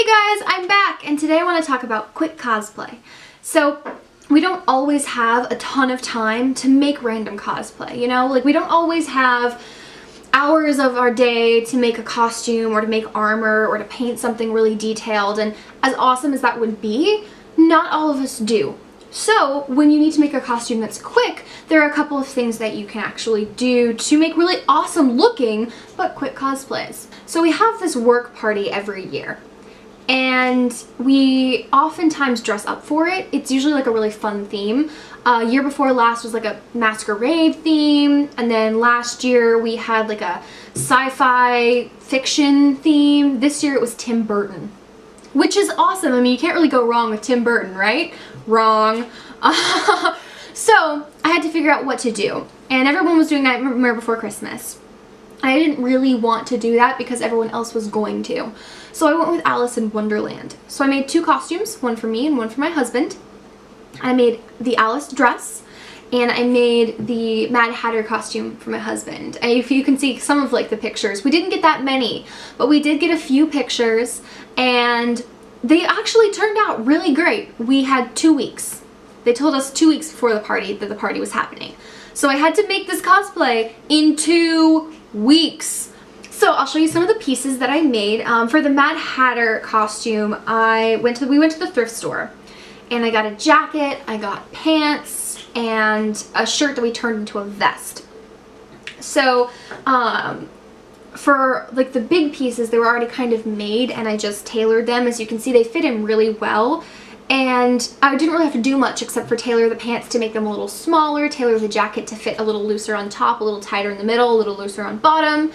Hey guys, I'm back, and today I want to talk about quick cosplay. So, we don't always have a ton of time to make random cosplay, you know? Like, we don't always have hours of our day to make a costume or to make armor or to paint something really detailed, and as awesome as that would be, not all of us do. So, when you need to make a costume that's quick, there are a couple of things that you can actually do to make really awesome looking, but quick cosplays. So we have this work party every year, and we oftentimes dress up for it. It's usually like a really fun theme. Year before last was like a masquerade theme, and then last year we had like a sci-fi fiction theme. This year it was Tim Burton, which is awesome. I mean, you can't really go wrong with Tim Burton, right? Wrong. So I had to figure out what to do, and everyone was doing Nightmare Before Christmas. I didn't really want to do that because everyone else was going to. So I went with Alice in Wonderland. So I made two costumes, one for me and one for my husband. I made the Alice dress, and I made the Mad Hatter costume for my husband. And if you can see some of like the pictures, we didn't get that many, but we did get a few pictures, and they actually turned out really great. We had 2 weeks. They told us 2 weeks before the party that the party was happening. So I had to make this cosplay in 2 weeks. So I'll show you some of the pieces that I made. For the Mad Hatter costume, we went to the thrift store, and I got a jacket, I got pants, and a shirt that we turned into a vest. So for like the big pieces, they were already kind of made, and I just tailored them. As you can see, they fit in really well. And I didn't really have to do much except for tailor the pants to make them a little smaller, tailor the jacket to fit a little looser on top, a little tighter in the middle, a little looser on bottom.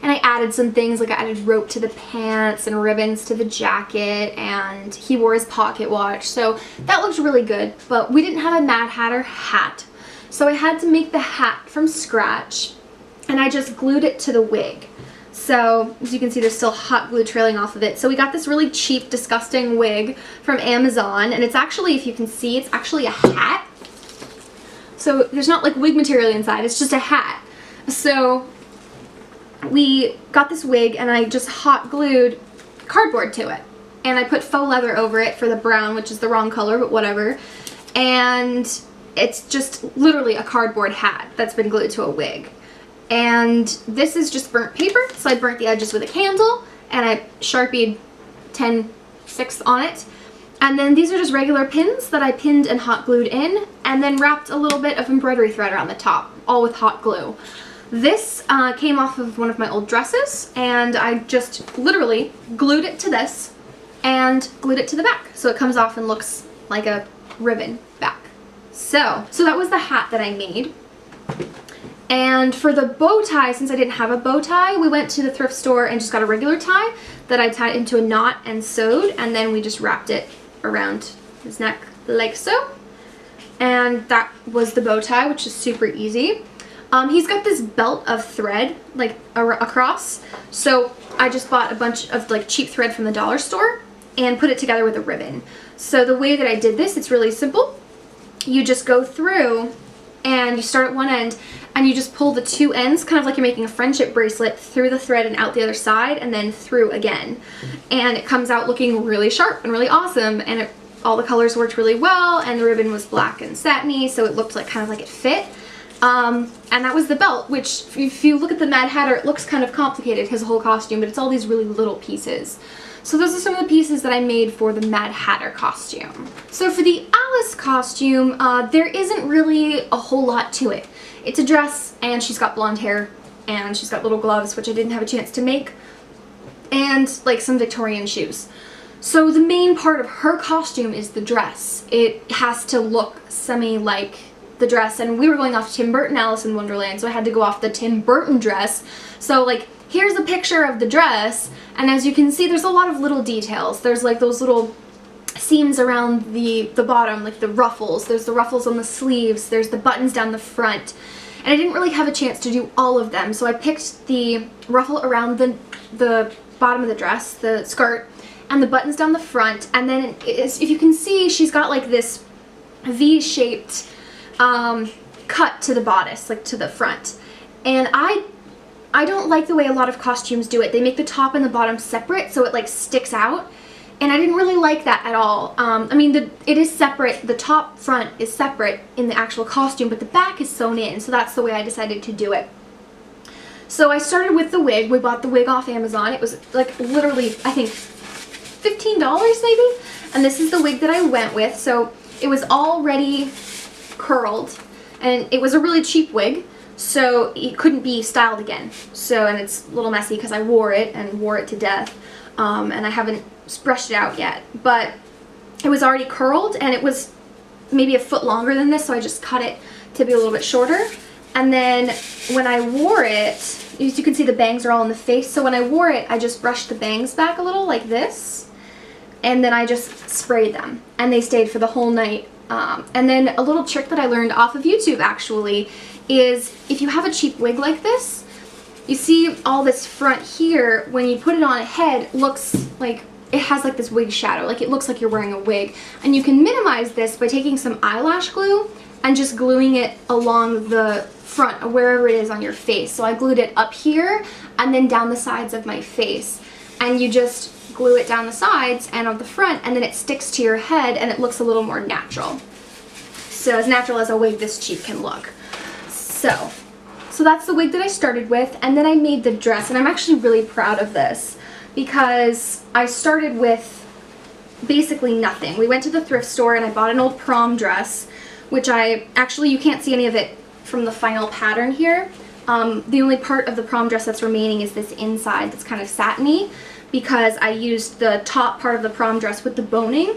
And I added some things, like I added rope to the pants and ribbons to the jacket, and he wore his pocket watch. So that looked really good, but we didn't have a Mad Hatter hat. So I had to make the hat from scratch, and I just glued it to the wig. So, as you can see, there's still hot glue trailing off of it. So we got this really cheap, disgusting wig from Amazon, and it's actually, if you can see, it's actually a hat. So there's not like wig material inside, it's just a hat. So we got this wig, and I just hot glued cardboard to it. And I put faux leather over it for the brown, which is the wrong color, but whatever. And it's just literally a cardboard hat that's been glued to a wig. And this is just burnt paper, so I burnt the edges with a candle, and I Sharpied 10/6 on it. And then these are just regular pins that I pinned and hot glued in, and then wrapped a little bit of embroidery thread around the top, all with hot glue. This came off of one of my old dresses, and I just literally glued it to this and glued it to the back, so it comes off and looks like a ribbon back. So that was the hat that I made. And for the bow tie, since I didn't have a bow tie, we went to the thrift store and just got a regular tie that I tied into a knot and sewed, and then we just wrapped it around his neck like so. And that was the bow tie, which is super easy. He's got this belt of thread like across, so I just bought a bunch of like cheap thread from the dollar store and put it together with a ribbon. So the way that I did this, it's really simple. You just go through and you start at one end, and you just pull the two ends, kind of like you're making a friendship bracelet, through the thread and out the other side, and then through again. And it comes out looking really sharp and really awesome, and all the colors worked really well, and the ribbon was black and satiny, so it looked like kind of like it fit. And that was the belt, which if you look at the Mad Hatter, it looks kind of complicated, his whole costume, but it's all these really little pieces. So those are some of the pieces that I made for the Mad Hatter costume. So for the Alice costume, there isn't really a whole lot to it. It's a dress, and she's got blonde hair, and she's got little gloves, which I didn't have a chance to make, and like some Victorian shoes. So the main part of her costume is the dress. It has to look semi-like the dress, and we were going off Tim Burton Alice in Wonderland, so I had to go off the Tim Burton dress. So like, here's a picture of the dress, and as you can see, there's a lot of little details. There's like those little seams around the bottom, like the ruffles. There's the ruffles on the sleeves. There's the buttons down the front. And I didn't really have a chance to do all of them, so I picked the ruffle around the bottom of the dress, the skirt, and the buttons down the front. And then, if you can see, she's got like this V-shaped cut to the bodice, like to the front. And I don't like the way a lot of costumes do it. They make the top and the bottom separate, so it like sticks out. And I didn't really like that at all. I mean, it is separate. The top front is separate in the actual costume, but the back is sewn in. So that's the way I decided to do it. So I started with the wig. We bought the wig off Amazon. It was like literally, I think, $15 maybe. And this is the wig that I went with. So it was already curled. And it was a really cheap wig. So it couldn't be styled again. So, and it's a little messy because I wore it and wore it to death. And I haven't brushed it out yet, but it was already curled and it was maybe a foot longer than this, so I just cut it to be a little bit shorter. And then when I wore it, as you can see, the bangs are all in the face, so when I wore it, I just brushed the bangs back a little like this, and then I just sprayed them, and they stayed for the whole night. And then a little trick that I learned off of YouTube actually is if you have a cheap wig like this, you see all this front here, when you put it on a head, looks like it has like this wig shadow, like it looks like you're wearing a wig. And you can minimize this by taking some eyelash glue and just gluing it along the front or wherever it is on your face. So I glued it up here and then down the sides of my face. And you just glue it down the sides and on the front, and then it sticks to your head and it looks a little more natural. So as natural as a wig this cheap can look. So that's the wig that I started with, and then I made the dress, and I'm actually really proud of this because I started with basically nothing. We went to the thrift store and I bought an old prom dress, which you can't see any of it from the final pattern here. The only part of the prom dress that's remaining is this inside that's kind of satiny, because I used the top part of the prom dress with the boning,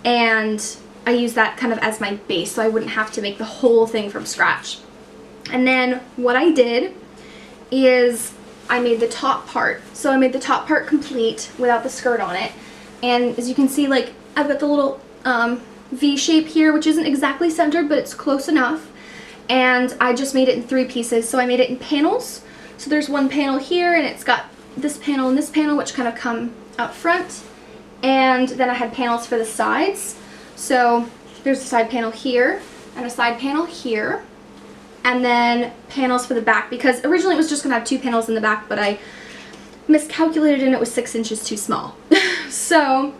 and I used that kind of as my base so I wouldn't have to make the whole thing from scratch. And then what I did is I made the top part. So I made the top part complete without the skirt on it. And as you can see, like, I've got the little V shape here, which isn't exactly centered, but it's close enough. And I just made it in 3 pieces. So I made it in panels. So there's one panel here, and it's got this panel and this panel, which kind of come out front. And then I had panels for the sides. So there's a side panel here and a side panel here. And then panels for the back, because originally it was just going to have 2 panels in the back, but I miscalculated and it was 6 inches too small. So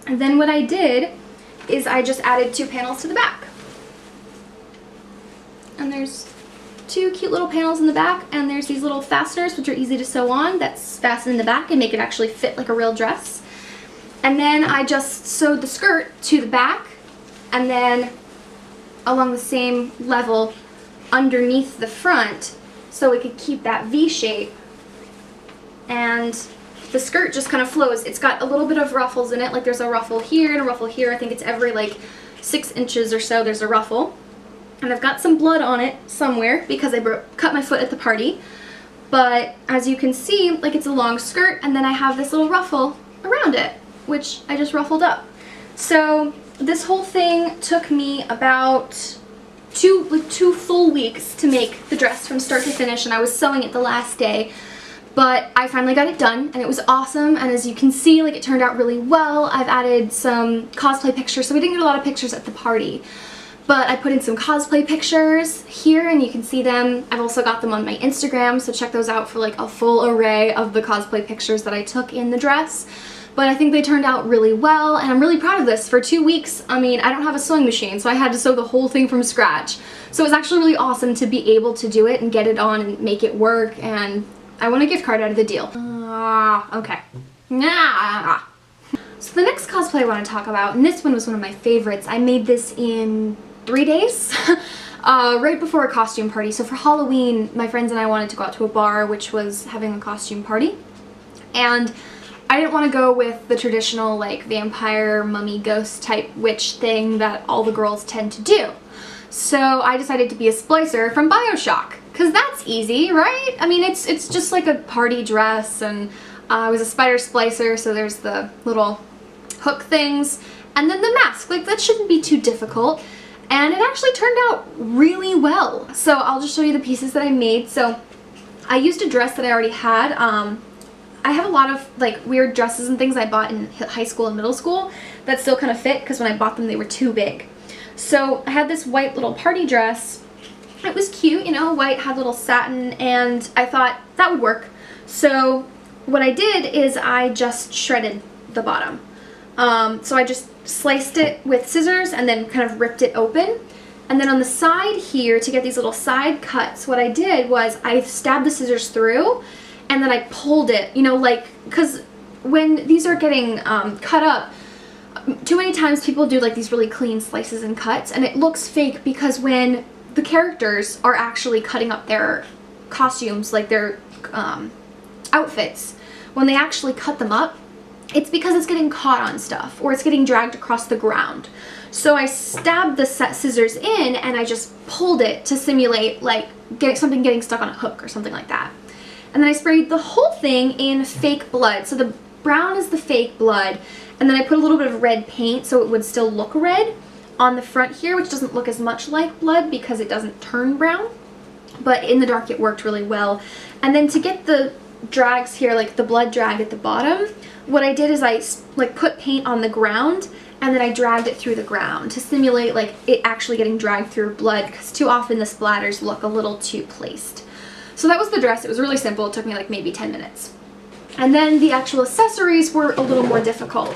then what I did is I just added 2 panels to the back. And there's 2 cute little panels in the back, and there's these little fasteners which are easy to sew on that's fastened in the back and make it actually fit like a real dress. And then I just sewed the skirt to the back, and then along the same level underneath the front so it could keep that V shape, and the skirt just kind of flows. It's got a little bit of ruffles in it, like there's a ruffle here and a ruffle here. I think it's every like 6 inches or so there's a ruffle, and I've got some blood on it somewhere because I cut my foot at the party. But as you can see, like, it's a long skirt, and then I have this little ruffle around it, which I just ruffled up. So this whole thing took me about two full weeks to make the dress from start to finish, and I was sewing it the last day, but I finally got it done and it was awesome. And as you can see, like, it turned out really well. I've added some cosplay pictures, so we didn't get a lot of pictures at the party, but I put in some cosplay pictures here and you can see them. I've also got them on my Instagram, so check those out for like a full array of the cosplay pictures that I took in the dress. But I think they turned out really well, and I'm really proud of this. For 2 weeks, I mean, I don't have a sewing machine, so I had to sew the whole thing from scratch. So it was actually really awesome to be able to do it and get it on and make it work, and I want a gift card out of the deal. Okay. So the next cosplay I want to talk about, and this one was one of my favorites. I made this in 3 days, right before a costume party. So for Halloween, my friends and I wanted to go out to a bar which was having a costume party, and I didn't want to go with the traditional like vampire, mummy, ghost type witch thing that all the girls tend to do. So I decided to be a splicer from BioShock, because that's easy, right? I mean, it's just like a party dress, and I was a spider splicer, so there's the little hook things, and then the mask. Like, that shouldn't be too difficult, and it actually turned out really well. So I'll just show you the pieces that I made. So I used a dress that I already had. I have a lot of like weird dresses and things I bought in high school and middle school that still kind of fit, because when I bought them they were too big. So I had this white little party dress. It was cute, you know, white, had little satin, and I thought that would work. So what I did is I just shredded the bottom. So I just sliced it with scissors and then kind of ripped it open. And then on the side here, to get these little side cuts, what I did was I stabbed the scissors through and then I pulled it, you know, like, because when these are getting cut up, too many times people do like these really clean slices and cuts, and it looks fake because when the characters are actually cutting up their costumes, like their outfits, when they actually cut them up, it's because it's getting caught on stuff or it's getting dragged across the ground. So I stabbed the scissors in and I just pulled it to simulate like something getting stuck on a hook or something like that. And then I sprayed the whole thing in fake blood. So the brown is the fake blood, and then I put a little bit of red paint so it would still look red on the front here, which doesn't look as much like blood because it doesn't turn brown, but in the dark it worked really well. And then to get the drags here, like the blood drag at the bottom, what I did is I like put paint on the ground and then I dragged it through the ground to simulate like it actually getting dragged through blood, because too often the splatters look a little too placed. So that was the dress. It was really simple. It took me like maybe 10 minutes. And then the actual accessories were a little more difficult.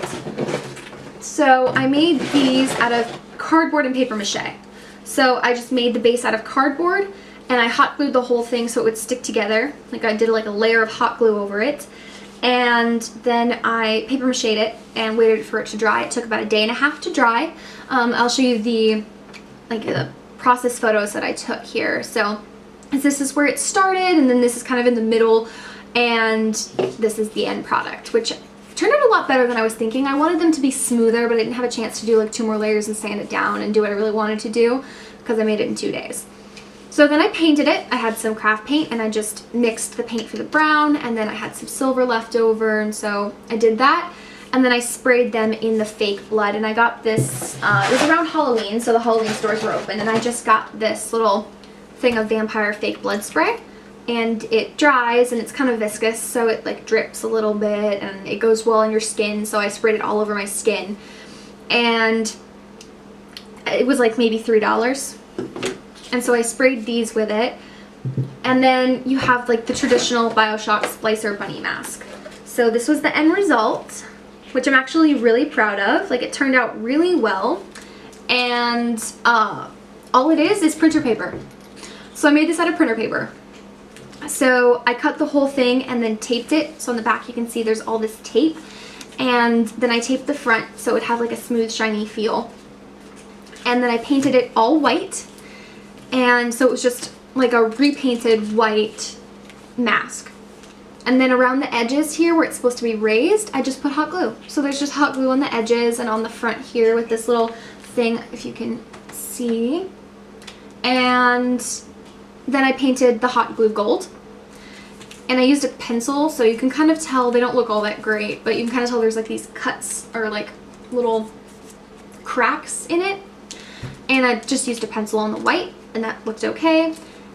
So I made these out of cardboard and paper mache. So I just made the base out of cardboard and I hot glued the whole thing so it would stick together. Like I did like a layer of hot glue over it. And then I paper mache'd it and waited for it to dry. It took about a day and a half to dry. I'll show you the process photos that I took here. So this is where it started, and then this is kind of in the middle, and this is the end product, which turned out a lot better than I was thinking. I wanted them to be smoother, but I didn't have a chance to do like 2 more layers and sand it down and do what I really wanted to do because I made it in 2 days. So then I painted it. I had some craft paint and I just mixed the paint for the brown, and then I had some silver left over, and so I did that. And then I sprayed them in the fake blood, and I got this, it was around Halloween, so the Halloween stores were open, and I just got this little thing of vampire fake blood spray. And it dries and it's kind of viscous, so it like drips a little bit and it goes well on your skin, so I sprayed it all over my skin. And it was like maybe $3. And so I sprayed these with it. And then you have like the traditional BioShock Splicer bunny mask. So this was the end result, which I'm actually really proud of. Like, it turned out really well. And all it is printer paper. So I made this out of printer paper. So I cut the whole thing and then taped it. So on the back you can see there's all this tape. And then I taped the front so it would have like a smooth, shiny feel. And then I painted it all white. And so it was just like a repainted white mask. And then around the edges here where it's supposed to be raised, I just put hot glue. So there's just hot glue on the edges and on the front here with this little thing, if you can see. And then I painted the hot glue gold. And I used a pencil, so you can kind of tell, they don't look all that great, but you can kind of tell there's like these cuts or like little cracks in it. And I just used a pencil on the white, and that looked okay.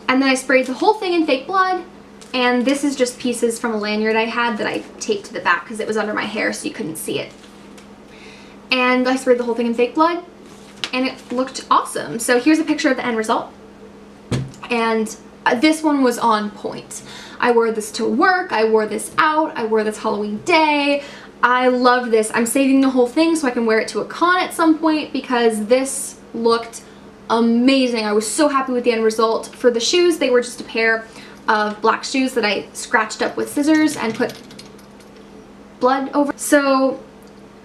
And then I sprayed the whole thing in fake blood. And this is just pieces from a lanyard I had that I taped to the back because it was under my hair so you couldn't see it. And I sprayed the whole thing in fake blood, and it looked awesome. So here's a picture of the end result. And this one was on point. I wore this to work, I wore this out, I wore this Halloween day. I love this. I'm saving the whole thing so I can wear it to a con at some point because this looked amazing. I was so happy with the end result. For the shoes, they were just a pair of black shoes that I scratched up with scissors and put blood over. So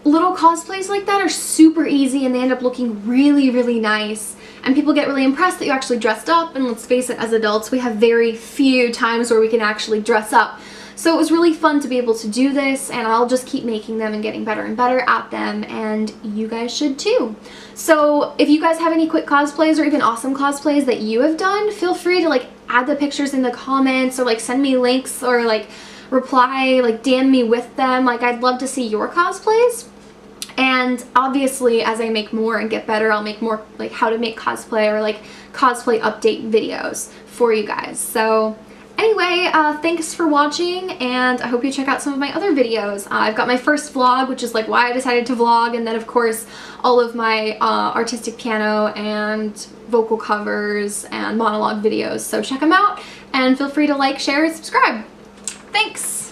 little cosplays like that are super easy and they end up looking really, really nice. And people get really impressed that you actually dressed up, and let's face it, as adults we have very few times where we can actually dress up. So it was really fun to be able to do this, and I'll just keep making them and getting better and better at them, and you guys should too. So if you guys have any quick cosplays or even awesome cosplays that you have done, feel free to like add the pictures in the comments or like send me links or like reply, like DM me with them. Like, I'd love to see your cosplays. And obviously as I make more and get better, I'll make more like how to make cosplay or like cosplay update videos for you guys. So anyway, thanks for watching, and I hope you check out some of my other videos. I've got my first vlog, which is like why I decided to vlog, and then of course all of my artistic piano and vocal covers and monologue videos. So check them out and feel free to like, share, and subscribe. Thanks!